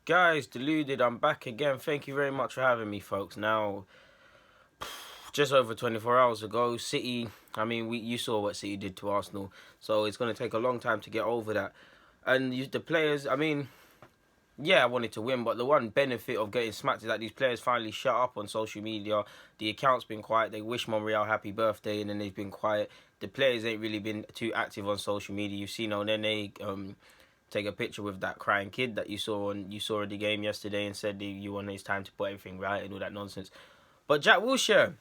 Guys, deluded, I'm back again. Thank you very much for having me, folks. Now, just over 24 hours ago, City, you saw what City did to Arsenal, so it's going to take a long time to get over that. And the players, yeah, I wanted to win, but the one benefit of getting smacked is that these players finally shut up on social media. The account's been quiet. They wish Monreal happy birthday, and then they've been quiet. The players ain't really been too active on social media. You've seen Onene take a picture with that crying kid that you saw in the game yesterday and said you want his time to put everything right and all that nonsense. But Jack Wilshere,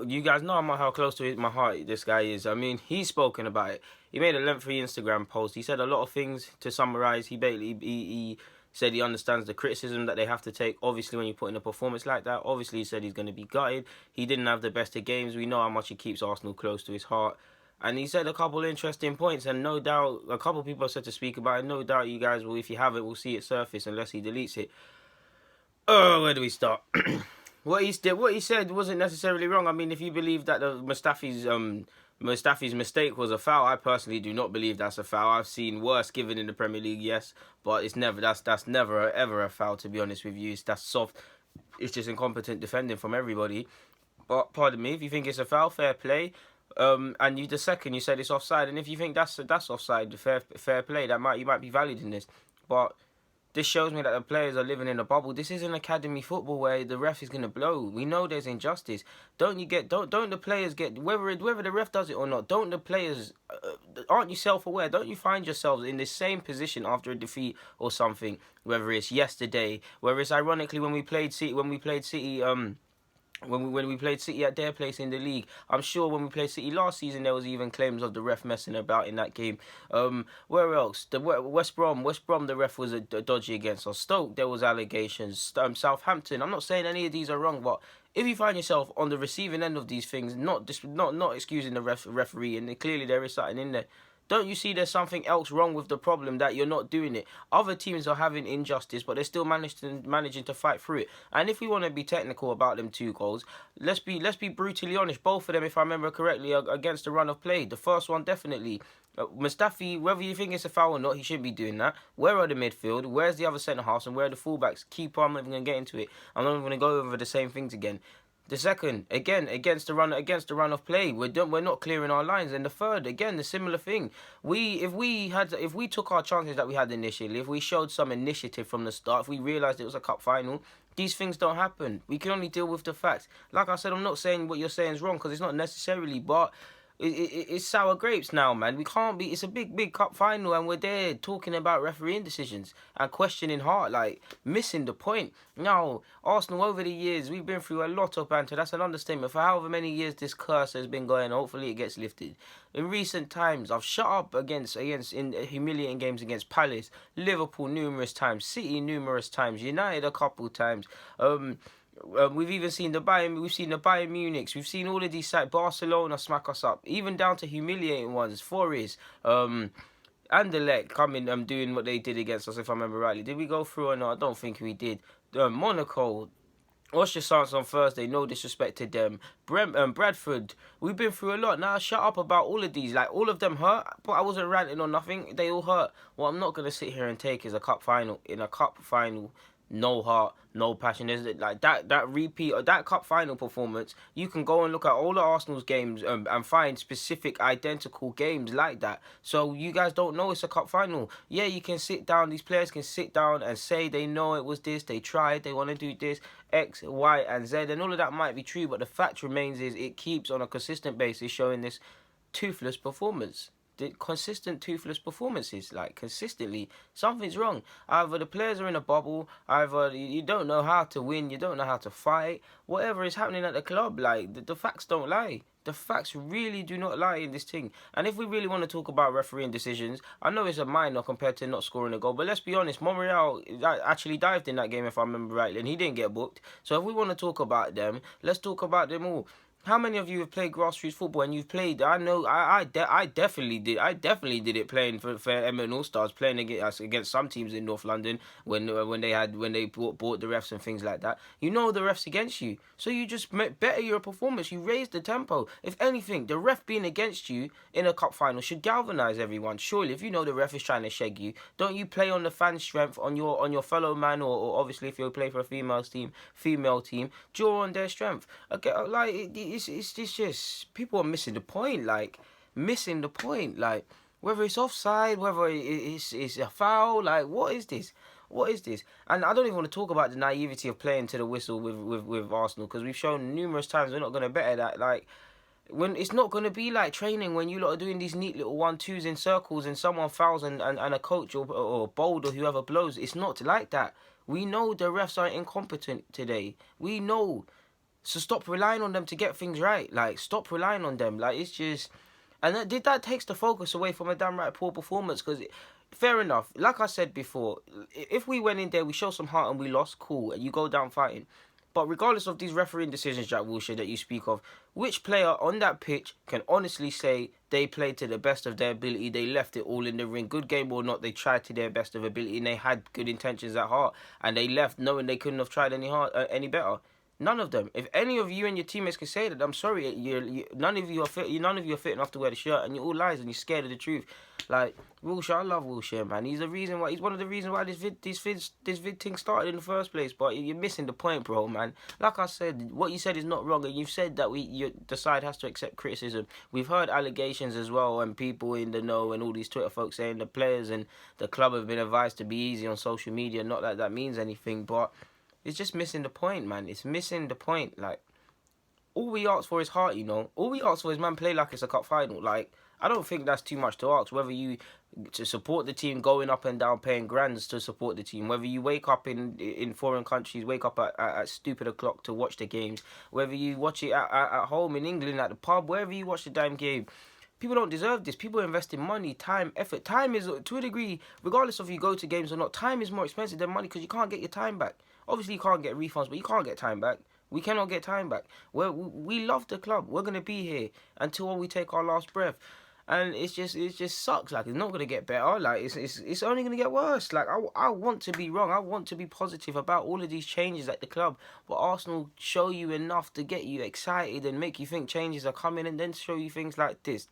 you guys know how close to my heart this guy is. He's spoken about it. He made a lengthy Instagram post. He said a lot of things. To summarize, he said he understands the criticism that they have to take. Obviously, when you put in a performance like that, obviously he said he's going to be gutted. He didn't have the best of games. We know how much he keeps Arsenal close to his heart. And he said a couple interesting points, and no doubt a couple people have said to speak about it. No doubt you guys will, if you haven't, will see it surface unless he deletes it. Oh, where do we start? What he said wasn't necessarily wrong. If you believe that Mustafi's mistake was a foul, I personally do not believe that's a foul. I've seen worse given in the Premier League, yes, but that's never ever a foul, to be honest with you. That's soft. It's just incompetent defending from everybody. But pardon me, if you think it's a foul, fair play. And you said it's offside, and if you think that's offside, fair play. You might be valid in this, but this shows me that the players are living in a bubble. This isn't academy football where the ref is gonna blow. We know there's injustice. Don't the players get whether the ref does it or not? Don't the players aren't you self-aware? Don't you find yourselves in the same position after a defeat or something? Whether it's yesterday, whether it's ironically when we played City. When we played City at their place in the league, I'm sure when we played City last season, there was even claims of the ref messing about in that game. Where else? The West Brom, the ref was a dodgy against us. Stoke, there was allegations. Southampton, I'm not saying any of these are wrong, but if you find yourself on the receiving end of these things, not excusing the referee, and clearly there is something in there. Don't you see there's something else wrong with the problem that you're not doing it? Other teams are having injustice, but they're still managing to fight through it. And if we want to be technical about them 2 goals, let's be brutally honest. Both of them, if I remember correctly, are against the run of play. The first one definitely. Mustafi, whether you think it's a foul or not, he shouldn't be doing that. Where are the midfield? Where's the other centre halves? And where are the fullbacks? Keeper, I'm not even going to get into it. I'm not even going to go over the same things again. The second, again, against the run of play, we're not clearing our lines. And the third, again, the similar thing. If we took our chances that we had initially, if we showed some initiative from the start, if we realised it was a cup final, these things don't happen. We can only deal with the facts. Like I said, I'm not saying what you're saying is wrong because it's not necessarily, but it's sour grapes now, man. We can't be. It's a big cup final, and we're there talking about refereeing decisions and questioning Hart, like missing the point. Now, Arsenal over the years, we've been through a lot of banter. That's an understatement. For however many years this curse has been going, hopefully it gets lifted. In recent times, I've shut up against in humiliating games against Palace, Liverpool numerous times, City numerous times, United a couple times. We've even seen the Bayern Munichs. We've seen all of these sides. Barcelona smack us up, even down to humiliating ones. Forest, Anderlecht coming, doing what they did against us. If I remember rightly, did we go through or not? I don't think we did. Monaco, Oshasans on Thursday. No disrespect to them. Bradford. We've been through a lot. Now shut up about all of these. Like all of them hurt, but I wasn't ranting on nothing. They all hurt. What I'm not gonna sit here and take is a cup final. In a cup final, no heart, no passion. There's like that repeat of that cup final performance. You can go and look at all of Arsenal's games and find specific identical games like that. So you guys don't know it's a cup final. Yeah, you can sit down. These players can sit down and say they know it was this. They tried. They want to do this. X, Y, and Z, and all of that might be true. But the fact remains is it keeps on a consistent basis showing this toothless performance. The consistent toothless performances, like consistently, something's wrong. Either the players are in a bubble, either you don't know how to win, you don't know how to fight, whatever is happening at the club, like the facts don't lie. The facts really do not lie in this thing. And if we really want to talk about refereeing decisions, I know it's a minor compared to not scoring a goal, but let's be honest, Monreal actually dived in that game if I remember rightly, and he didn't get booked. So if we want to talk about them, let's talk about them all. How many of you have played grassroots football and you've played? I know I definitely did. I definitely did it playing for Everton All Stars, playing against some teams in North London when they bought the refs and things like that. You know the refs against you, so you just better your performance. You raise the tempo. If anything, the ref being against you in a cup final should galvanise everyone. Surely, if you know the ref is trying to shag you, don't you play on the fan strength on your fellow man, or obviously if you play for a female team, draw on their strength. Okay, like it's just people are missing the point. Like missing the point. Like whether it's offside, whether it's a foul. Like what is this? What is this? And I don't even want to talk about the naivety of playing to the whistle with Arsenal, because we've shown numerous times we're not going to better that. Like when it's not going to be like training when you lot are doing these neat little 1-2s in circles and someone fouls and a coach or Bold or whoever blows. It's not like that. We know the refs are incompetent today. We know. So stop relying on them to get things right. Like, stop relying on them. Like, it's just... And that takes the focus away from a damn right poor performance. Because, fair enough, like I said before, if we went in there, we showed some heart and we lost, cool, and you go down fighting. But regardless of these refereeing decisions, Jack Wilshere, that you speak of, which player on that pitch can honestly say they played to the best of their ability, they left it all in the ring, good game or not, they tried to their best of ability and they had good intentions at heart, and they left knowing they couldn't have tried any better? None of them. If any of you and your teammates can say that, I'm sorry, none of you are fit enough to wear the shirt, and you're all lies and you're scared of the truth. Like Wilshere, I love Wilshere, man. He's one of the reasons why this vid thing started in the first place. But you're missing the point, bro, man. Like I said, what you said is not wrong, and you've said that the side has to accept criticism. We've heard allegations as well, and people in the know and all these Twitter folks saying the players and the club have been advised to be easy on social media. Not that that means anything, but it's just missing the point, man. It's missing the point. Like, all we ask for is heart, you know. All we ask for is, man, play like it's a cup final. Like, I don't think that's too much to ask. Whether you to support the team, going up and down, paying grands to support the team. Whether you wake up in foreign countries, wake up at stupid o'clock to watch the games. Whether you watch it at home in England, at the pub, wherever you watch the damn game. People don't deserve this. People invest in money, time, effort. Time is, to a degree, regardless of you go to games or not, time is more expensive than money because you can't get your time back. Obviously, you can't get refunds, but you can't get time back. We cannot get time back. We love the club. We're going to be here until we take our last breath. And it just sucks. Like, it's not going to get better. Like, it's only going to get worse. Like, I want to be wrong. I want to be positive about all of these changes at the club. But Arsenal show you enough to get you excited and make you think changes are coming, and then show you things like this.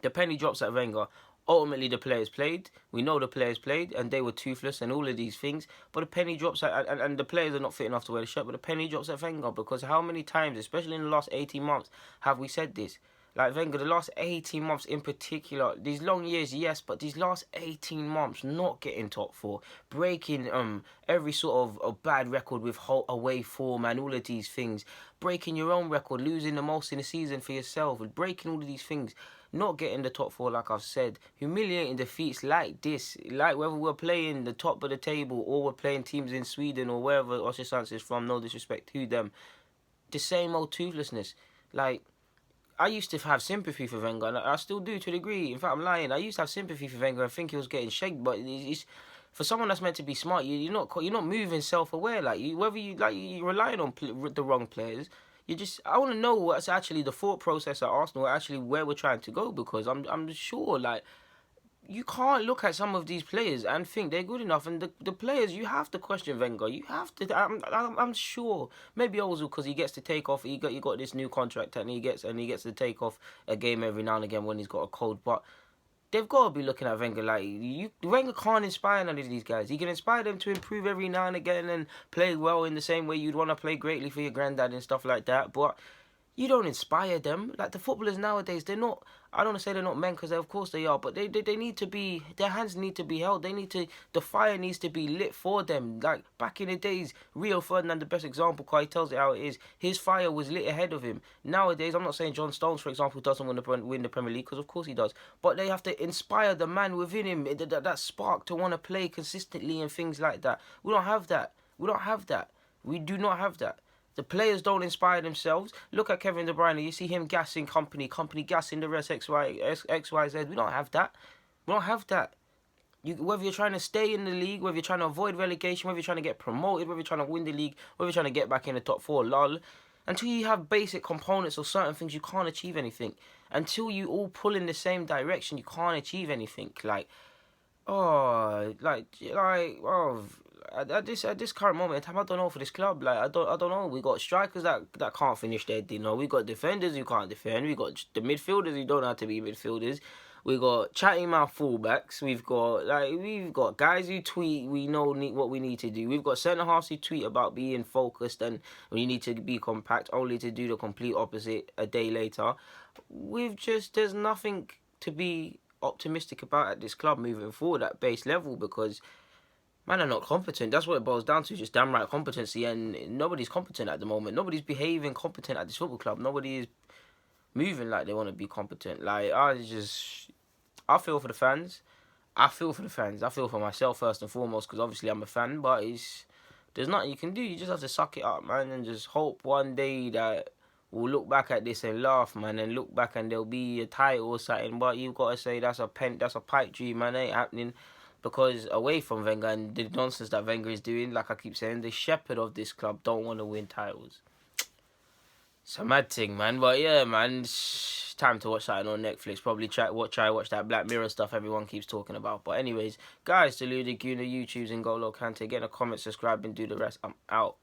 The penny drops at Wenger. Ultimately, the players played. We know the players played, and they were toothless and all of these things. But the penny drops at, and the players are not fit enough to wear the shirt, but the penny drops at Wenger, because how many times, especially in the last 18 months, have we said this? Like, Wenger, the last 18 months in particular, these long years, yes, but these last 18 months, not getting top four, breaking every sort of bad record with away form and all of these things, breaking your own record, losing the most in the season for yourself, breaking all of these things, not getting the top four, like I've said, humiliating defeats like this, like whether we're playing the top of the table or we're playing teams in Sweden or wherever Oshasans is from, no disrespect to them, the same old toothlessness. Like, I used to have sympathy for Wenger, and I still do to a degree. In fact, I'm lying. I used to have sympathy for Wenger and think he was getting shagged, but it's for someone that's meant to be smart. You're not moving self-aware. Like, whether you're relying on the wrong players. I want to know what's actually the thought process at Arsenal, actually where we're trying to go, because I'm sure, like, you can't look at some of these players and think they're good enough. And the players, you have to question Wenger. You have to. I'm sure. Maybe Ozil, because he gets to take off. He got this new contract, and he gets to take off a game every now and again when he's got a cold. But they've got to be looking at Wenger like, Wenger can't inspire none of these guys. He can inspire them to improve every now and again and play well in the same way you'd want to play greatly for your granddad and stuff like that. But you don't inspire them. Like, the footballers nowadays, they're not, I don't want to say they're not men, because of course they are, but they need to be, their hands need to be held. The fire needs to be lit for them. Like, back in the days, Rio Ferdinand, the best example, because he tells it how it is, his fire was lit ahead of him. Nowadays, I'm not saying John Stones, for example, doesn't win the Premier League, because of course he does, but they have to inspire the man within him, that spark to want to play consistently and things like that. We don't have that. We do not have that. The players don't inspire themselves. Look at Kevin De Bruyne. You see him gassing company gassing the rest, X, Y, Z. We don't have that. Whether you're trying to stay in the league, whether you're trying to avoid relegation, whether you're trying to get promoted, whether you're trying to win the league, whether you're trying to get back in the top four, lol. Until you have basic components or certain things, you can't achieve anything. Until you all pull in the same direction, you can't achieve anything. Oh, at this current moment in time, I don't know for this club. I don't know. We got strikers that can't finish their dinner. We got defenders who can't defend. We got the midfielders who don't know how to be midfielders. We got chatting mouth fullbacks. We've got guys who tweet. We know what we need to do. We've got centre halves who tweet about being focused and we need to be compact, only to do the complete opposite a day later. There's nothing to be optimistic about at this club moving forward at base level, because man are not competent. That's what it boils down to, just damn right competency, and nobody's competent at the moment. Nobody's behaving competent at this football club. Nobody is moving like they want to be competent. I feel for the fans. I feel for myself first and foremost, because obviously I'm a fan, but there's nothing you can do. You just have to suck it up, man, and just hope one day that we'll look back at this and laugh, man, and look back and there'll be a title or something. But you've got to say that's a pipe dream, man. It ain't happening, because away from Wenger and the nonsense that Wenger is doing, like I keep saying, the shepherd of this club don't want to win titles. It's a mad thing, man. But yeah, man, it's time to watch something on Netflix. Probably try watch that Black Mirror stuff everyone keeps talking about. But anyways, guys, to Luda Guna, YouTube's and Golo Kante. Get in a comment, subscribe, and do the rest. I'm out.